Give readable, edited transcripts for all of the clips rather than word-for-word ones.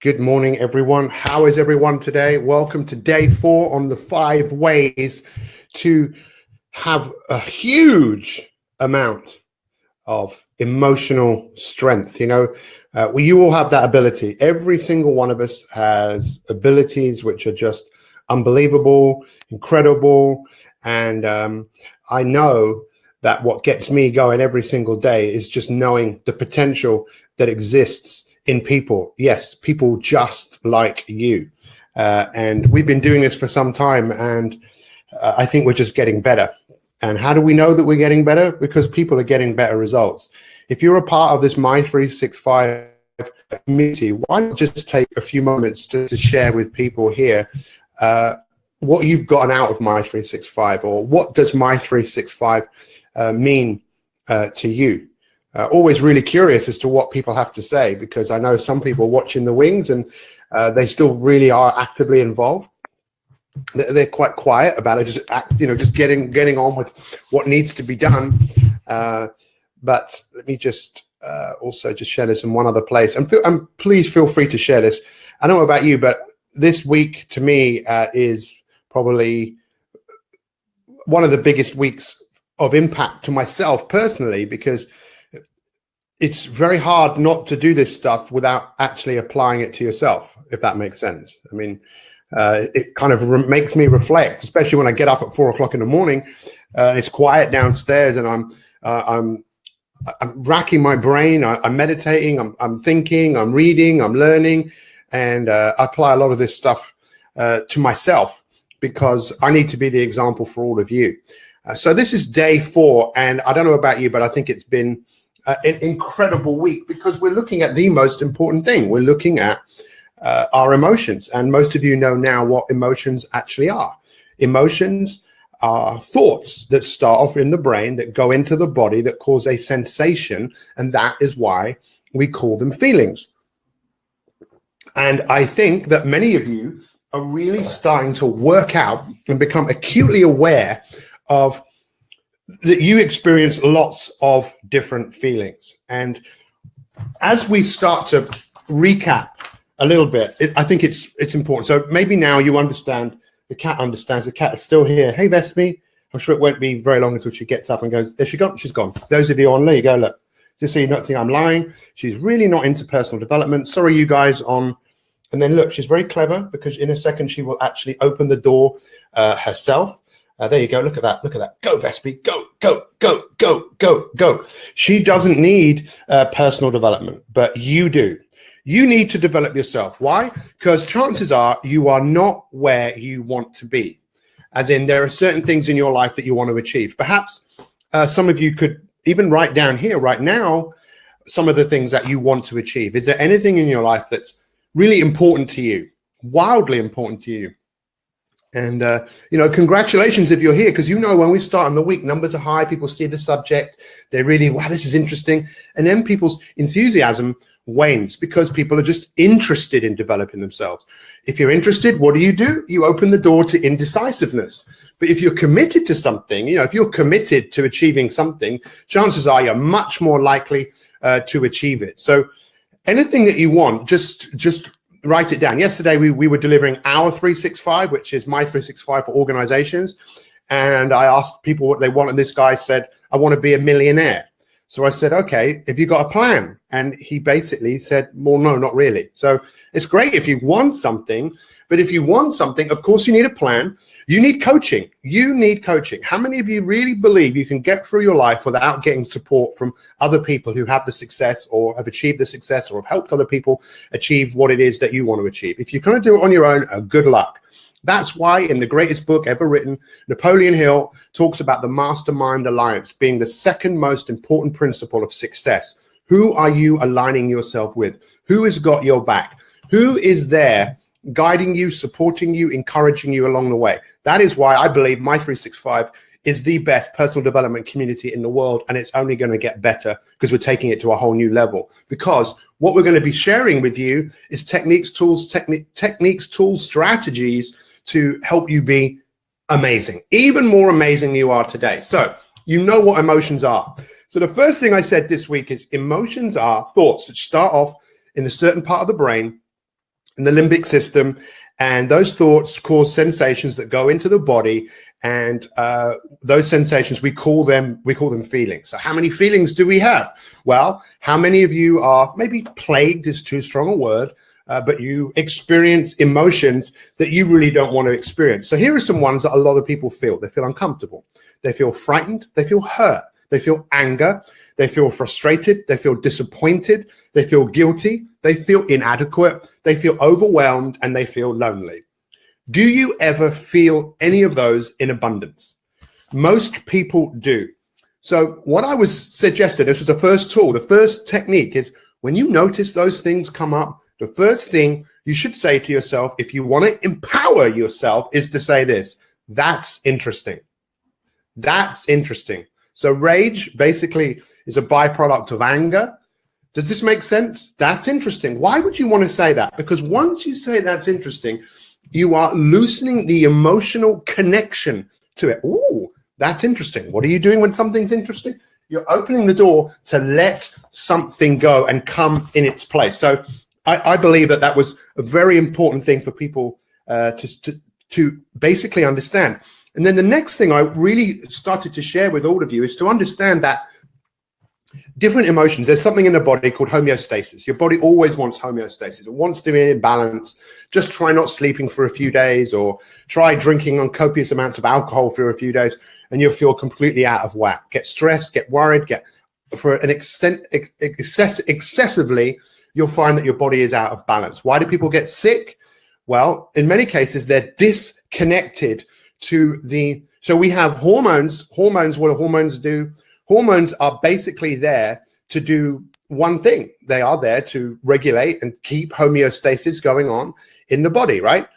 Good morning, everyone. How is everyone today? Welcome to day 4 on the 5 ways to have a huge amount of emotional strength. You all have that ability. Every single one of us has abilities which are just unbelievable, incredible. And I know that what gets me going every single day is just knowing the potential that exists in people. Yes, people just like you. And we've been doing this for some time, and I think we're just getting better. And how do we know that we're getting better? Because people are getting better results. If you're a part of this My365 community, why not just take a few moments to share with people here what you've gotten out of My365, or what does My365 mean to you? Always really curious as to what people have to say, because I know some people watching the wings and they still really are actively involved. They're quite quiet about it, just getting on with what needs to be done. But let me just also just share this in one other place, and please feel free to share this. I don't know about you, but this week to me is probably one of the biggest weeks of impact to myself personally, because it's very hard not to do this stuff without actually applying it to yourself, if that makes sense. I mean, it kind of makes me reflect, especially when I get up at 4 o'clock in the morning and it's quiet downstairs, and I'm racking my brain. I'm meditating. I'm thinking. I'm reading. I'm learning, and I apply a lot of this stuff to myself, because I need to be the example for all of you. So this is day 4, and I don't know about you, but I think it's been an incredible week, because we're looking at the most important thing. We're looking at our emotions, and most of you know now what emotions actually are. Emotions are thoughts that start off in the brain, that go into the body, that cause a sensation, and that is why we call them feelings. And I think that many of you are really starting to work out and become acutely aware of that you experience lots of different feelings. And as we start to recap a little bit, I think it's important. So maybe now you understand, the cat understands, the cat is still here. Hey, Vesmi. I'm sure it won't be very long until she gets up and goes, there she gone, she's gone. Those of you on, there you go, look. Just so you don't think I'm lying, she's really not into personal development. Sorry, you guys on. And then look, she's very clever, because in a second she will actually open the door herself. There you go. Look at that. Look at that. Go, Vespi. Go, go, go, go, go, go. She doesn't need personal development, but you do. You need to develop yourself. Why? Because chances are you are not where you want to be. As in, there are certain things in your life that you want to achieve. Perhaps some of you could even write down here right now some of the things that you want to achieve. Is there anything in your life that's really important to you, wildly important to you? And, congratulations if you're here, because when we start on the week, numbers are high, people see the subject, they really, wow, this is interesting. And then people's enthusiasm wanes, because people are just interested in developing themselves. If you're interested, what do? You open the door to indecisiveness. But if you're committed to something, if you're committed to achieving something, chances are you're much more likely to achieve it. So anything that you want, just write it down. Yesterday, we were delivering our 365, which is My365 for organizations. And I asked people what they want. And this guy said, I want to be a millionaire. So I said, okay, have you got a plan? And he basically said, well, no, not really. So it's great if you want something. But if you want something, of course, you need a plan. You need coaching. You need coaching. How many of you really believe you can get through your life without getting support from other people who have the success, or have achieved the success, or have helped other people achieve what it is that you want to achieve? If you're going to do it on your own, good luck. That's why in the greatest book ever written, Napoleon Hill talks about the Mastermind Alliance being the second most important principle of success. Who are you aligning yourself with? Who has got your back? Who is there guiding you, supporting you, encouraging you along the way? That is why I believe My365 is the best personal development community in the world, and it's only going to get better because we're taking it to a whole new level. Because what we're going to be sharing with you is techniques, tools, strategies to help you be amazing, even more amazing than you are today. So you know what emotions are. So the first thing I said this week is emotions are thoughts that start off in a certain part of the brain, in the limbic system, and those thoughts cause sensations that go into the body, and those sensations, we call them feelings. So how many feelings do we have? Well, how many of you are, maybe plagued is too strong a word, but you experience emotions that you really don't want to experience? So here are some ones that a lot of people feel. They feel uncomfortable, they feel frightened, they feel hurt, they feel anger, they feel frustrated, they feel disappointed, they feel guilty, they feel inadequate, they feel overwhelmed, and they feel lonely. Do you ever feel any of those in abundance? Most people do. So what I was suggesting, this was the first tool, the first technique, is when you notice those things come up, the first thing you should say to yourself, if you want to empower yourself, is to say this: that's interesting. That's interesting. So rage basically is a byproduct of anger. Does this make sense? That's interesting. Why would you want to say that? Because once you say that's interesting, you are loosening the emotional connection to it. Ooh, that's interesting. What are you doing when something's interesting? You're opening the door to let something go and come in its place. So I believe that was a very important thing for people to basically understand. And then the next thing I really started to share with all of you is to understand that different emotions, there's something in the body called homeostasis. Your body always wants homeostasis. It wants to be in balance. Just try not sleeping for a few days, or try drinking on copious amounts of alcohol for a few days, and you'll feel completely out of whack. Get stressed, get worried, excessively, you'll find that your body is out of balance. Why do people get sick? Well, in many cases, they're disconnected to so we have hormones. What do hormones do? Hormones are basically there to do one thing. They are there to regulate and keep homeostasis going on in the body, right?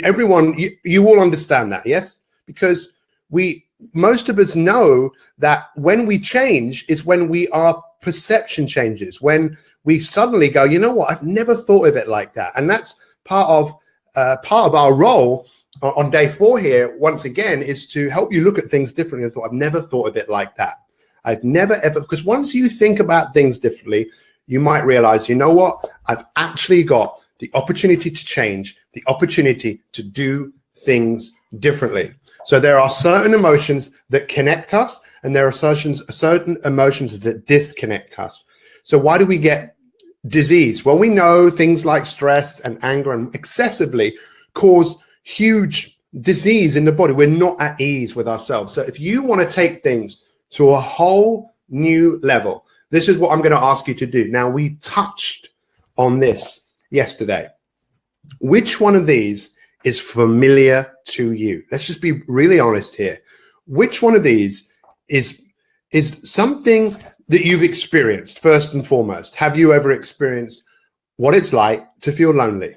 Everyone, you all understand that, yes? Because most of us know that when we change is when our perception changes, when we suddenly go, you know what, I've never thought of it like that. And that's part of our role on day 4 here, once again, is to help you look at things differently. I thought, I've never thought of it like that. I've never ever, because once you think about things differently, you might realize, you know what, I've actually got the opportunity to change, the opportunity to do things differently. So there are certain emotions that connect us, and there are certain emotions that disconnect us. So why do we get disease? Well, we know things like stress and anger and excessively cause huge disease in the body. We're not at ease with ourselves. So if you want to take things to a whole new level, this is what I'm going to ask you to do. Now, we touched on this yesterday. Which one of these is familiar to you? Let's just be really honest here. Which one of these is something that you've experienced? First and foremost, have you ever experienced what it's like to feel lonely?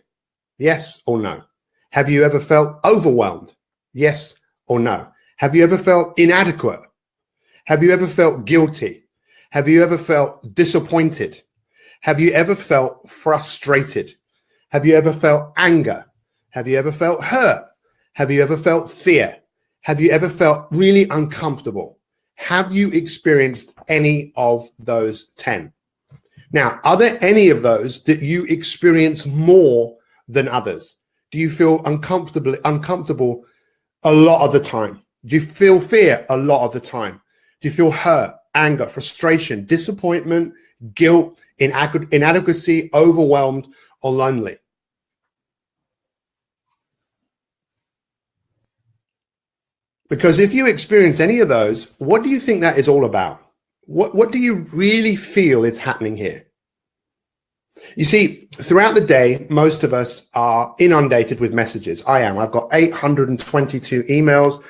Yes or no? Have you ever felt overwhelmed? Yes or no? Have you ever felt inadequate? Have you ever felt guilty? Have you ever felt disappointed? Have you ever felt frustrated? Have you ever felt anger? Have you ever felt hurt? Have you ever felt fear? Have you ever felt really uncomfortable? Have you experienced any of those 10? Now, are there any of those that you experience more than others? Do you feel uncomfortable a lot of the time? Do you feel fear a lot of the time? Do you feel hurt, anger, frustration, disappointment, guilt, inadequacy, overwhelmed, or lonely? Because if you experience any of those, what do you think that is all about? What do you really feel is happening here? You see, throughout the day, most of us are inundated with messages. I am. I've got 822 emails.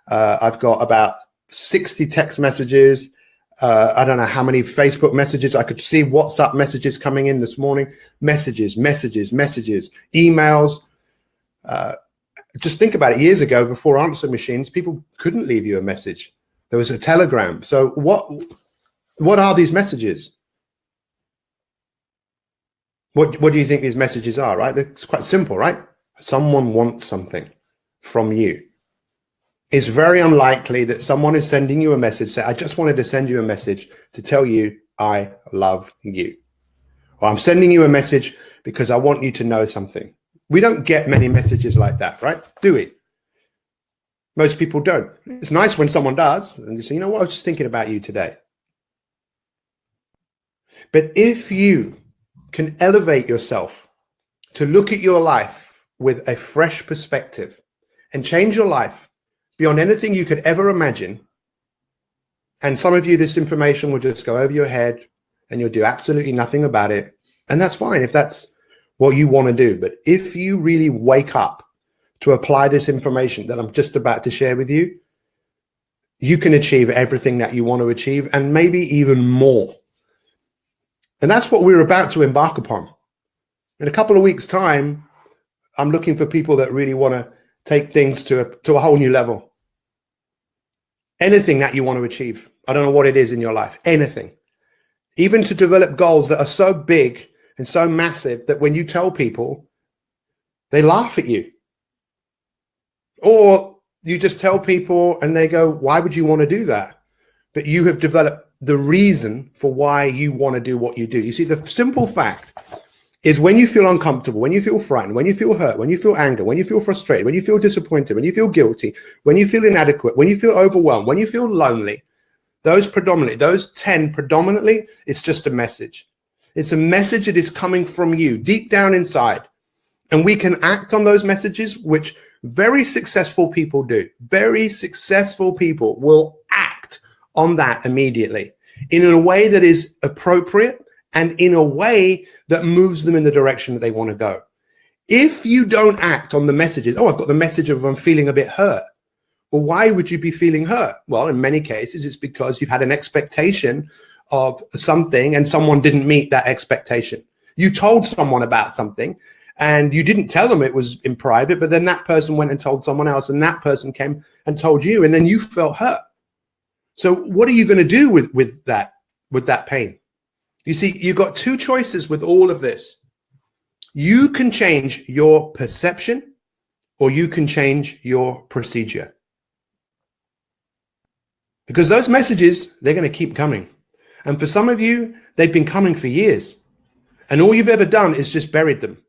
I've got about 60 text messages. I don't know how many Facebook messages. I could see WhatsApp messages coming in this morning. Messages, emails. Just think about it. Years ago, before answer machines, people couldn't leave you a message. There was a telegram. So what are these messages? What do you think these messages are, right? It's quite simple, right? Someone wants something from you. It's very unlikely that someone is sending you a message, say, I just wanted to send you a message to tell you I love you. Or I'm sending you a message because I want you to know something. We don't get many messages like that, right? Do we? Most people don't. It's nice when someone does, and you say, you know what, I was just thinking about you today. But if you can elevate yourself to look at your life with a fresh perspective and change your life beyond anything you could ever imagine, and some of you, this information will just go over your head and you'll do absolutely nothing about it. And that's fine if that's what you want to do. But if you really wake up to apply this information that I'm just about to share with you, you can achieve everything that you want to achieve and maybe even more. And that's what we're about to embark upon. In a couple of weeks' time, I'm looking for people that really want to take things to a whole new level. Anything that you want to achieve. I don't know what it is in your life. Anything. Even to develop goals that are so big and so massive that when you tell people, they laugh at you. Or you just tell people and they go, why would you want to do that? But you have developed the reason for why you want to do what you do. You see, the simple fact is when you feel uncomfortable, when you feel frightened, when you feel hurt, when you feel anger, when you feel frustrated, when you feel disappointed, when you feel guilty, when you feel inadequate, when you feel overwhelmed, when you feel lonely, those 10 predominantly, it's just a message. It's a message that is coming from you deep down inside. And we can act on those messages, which very successful people do. Very successful people will act on that immediately in a way that is appropriate and in a way that moves them in the direction that they want to go. If you don't act on the messages, oh, I've got the message of I'm feeling a bit hurt. Well, why would you be feeling hurt? Well, in many cases, it's because you've had an expectation of something and someone didn't meet that expectation. You told someone about something and you didn't tell them it was in private, but then that person went and told someone else and that person came and told you and then you felt hurt. So what are you going to do with that pain? You see, you've got two choices with all of this. You can change your perception or you can change your procedure. Because those messages, they're going to keep coming. And for some of you, they've been coming for years. And all you've ever done is just buried them.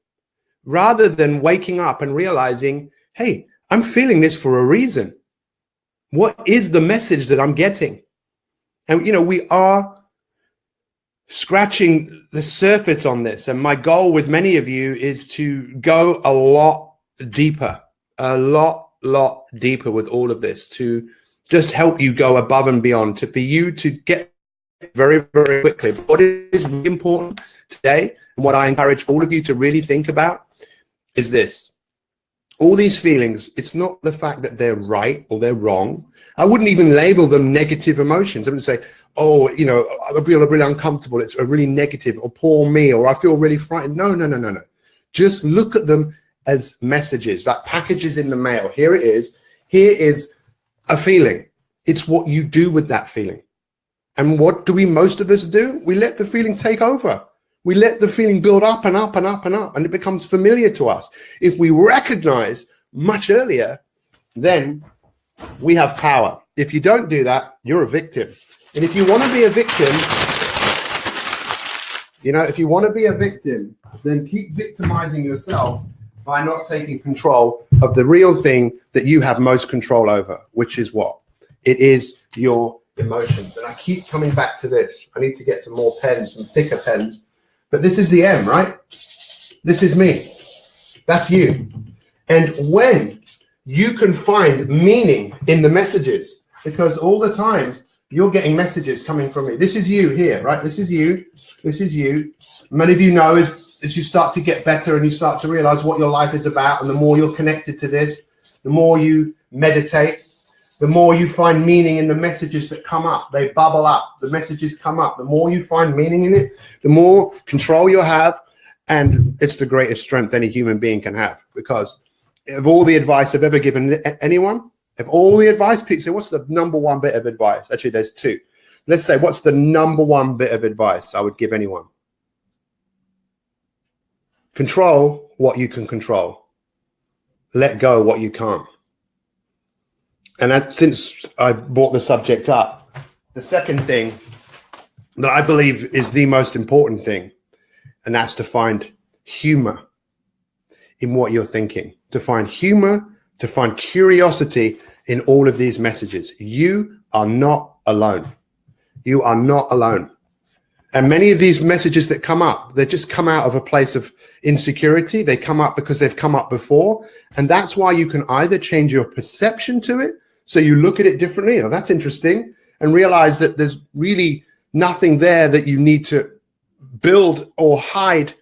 Rather than waking up and realizing, hey, I'm feeling this for a reason. What is the message that I'm getting? And, you know, we are scratching the surface on this. And my goal with many of you is to go a lot deeper with all of this, to just help you go above and beyond, for you to get very, very quickly. But what is really important today, and what I encourage all of you to really think about, is this. All these feelings, it's not the fact that they're right or they're wrong. I wouldn't even label them negative emotions. I wouldn't say, oh, you know, I feel really uncomfortable. It's a really negative, or poor me, or I feel really frightened. No. Just look at them as messages, like packages in the mail. Here it is. Here is a feeling. It's what you do with that feeling. And what do most of us do? We let the feeling take over. We let the feeling build up and up and up and up, and it becomes familiar to us. If we recognize much earlier, then we have power. If you don't do that, you're a victim. And if you want to be a victim, you know, if you want to be a victim, then keep victimizing yourself by not taking control of the real thing that you have most control over, which is what? It is your emotions. And I keep coming back to this. I need to get some more pens, some thicker pens. But this is the M, right? This is me. That's you. And when you can find meaning in the messages, because all the time you're getting messages coming from me. This is you here, right? This is you. This is you. Many of you know as you start to get better and you start to realize what your life is about, and the more you're connected to this, the more you meditate, the more you find meaning in the messages that come up. They bubble up. The messages come up. The more you find meaning in it, the more control you'll have. And it's the greatest strength any human being can have. Because of all the advice I've ever given anyone, of all the advice, people say, what's the number one bit of advice? Actually, there's two. Let's say, what's the number one bit of advice I would give anyone? Control what you can control. Let go what you can't. And since I brought the subject up, the second thing that I believe is the most important thing, and that's to find humor in what you're thinking, to find humor, to find curiosity in all of these messages. You are not alone. You are not alone. And many of these messages that come up, they just come out of a place of insecurity. They come up because they've come up before. And that's why you can either change your perception to it, so you look at it differently. Oh, that's interesting. And realize that there's really nothing there that you need to build or hide,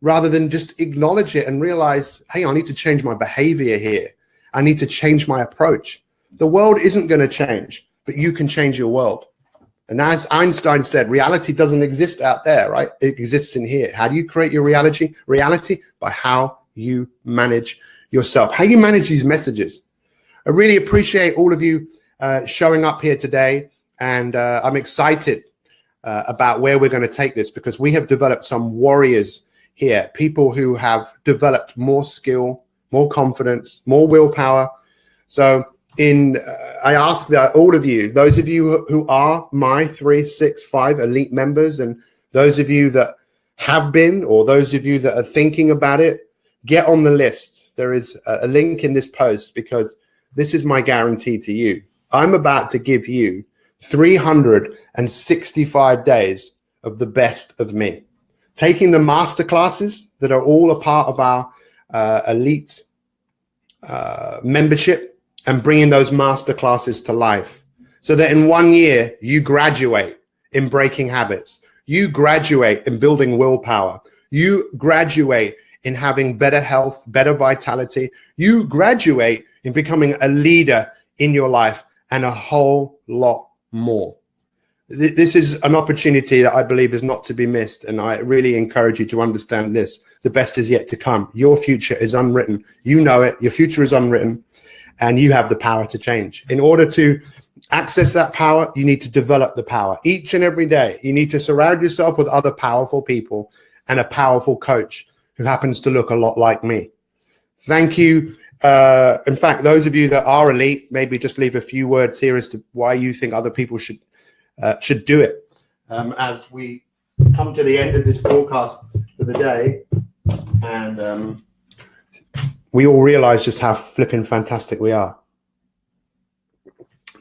rather than just acknowledge it and realize, hey, I need to change my behavior here. I need to change my approach. The world isn't going to change, but you can change your world. And as Einstein said, reality doesn't exist out there, right? It exists in here. How do you create your reality? Reality by how you manage yourself, how you manage these messages. I really appreciate all of you showing up here today. And I'm excited about where we're going to take this, because we have developed some warriors here, people who have developed more skill, more confidence, more willpower. So I ask that all of you, those of you who are my 365 elite members, and those of you that have been, or those of you that are thinking about it, get on the list. There is a link in this post, because this is my guarantee to you. I'm about to give you 365 days of the best of me, taking the master classes that are all a part of our elite membership, and bringing those master classes to life, so that in 1 year you graduate in breaking habits, you graduate in building willpower, you graduate in having better health, better vitality, you graduate in becoming a leader in your life, and a whole lot more. This is an opportunity that I believe is not to be missed, and I really encourage you to understand this. The best is yet to come. Your future is unwritten. You know it. Your future is unwritten, and you have the power to change. In order to access that power, you need to develop the power. Each and every day, you need to surround yourself with other powerful people and a powerful coach who happens to look a lot like me. Thank you. In fact, those of you that are elite, maybe just leave a few words here as to why you think other people should do it. As we come to the end of this broadcast for the day, and we all realize just how flipping fantastic we are.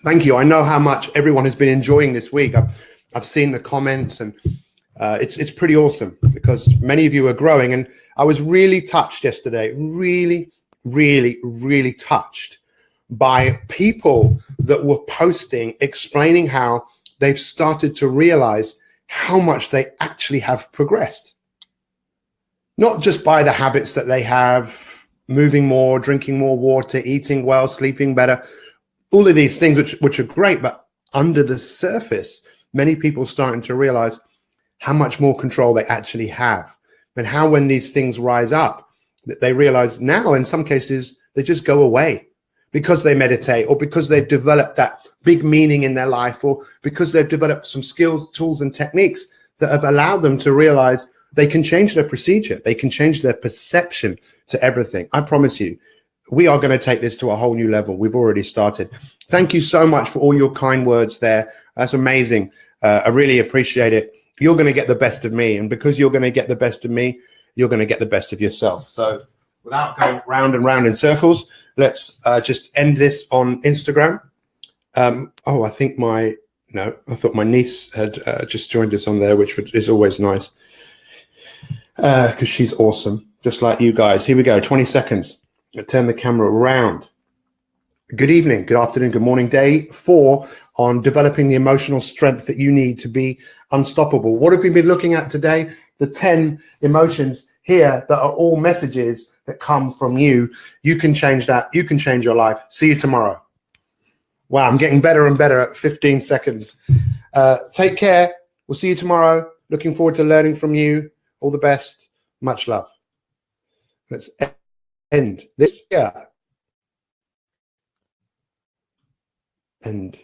Thank you. I know how much everyone has been enjoying this week. I've seen the comments, and it's pretty awesome, because many of you are growing. And I was really touched yesterday, really touched by people that were posting, explaining how they've started to realize how much they actually have progressed. Not just by the habits that they have, moving more, drinking more water, eating well, sleeping better, all of these things which are great, but under the surface, many people are starting to realize how much more control they actually have, and how when these things rise up, that they realize now in some cases they just go away, because they meditate, or because they've developed that big meaning in their life, or because they've developed some skills, tools, and techniques that have allowed them to realize they can change their procedure, they can change their perception to everything. I promise you, we are going to take this to a whole new level. We've already started. Thank you so much for all your kind words there. That's amazing. I really appreciate it. You're going to get the best of me, and because you're going to get the best of me, you're going to get the best of yourself. So without going round and round in circles, let's just end this on Instagram. I thought my niece had just joined us on there, which is always nice, because she's awesome, just like you guys. Here we go, 20 seconds. I'll turn the camera around. Good evening, good afternoon, good morning. Day 4 on developing the emotional strength that you need to be unstoppable. What have we been looking at today? The 10 emotions here that are all messages that come from you. You can change that. You can change your life. See you tomorrow. Wow, I'm getting better and better at 15 seconds. Take care. We'll see you tomorrow. Looking forward to learning from you. All the best. Much love. Let's end this. Yeah. End.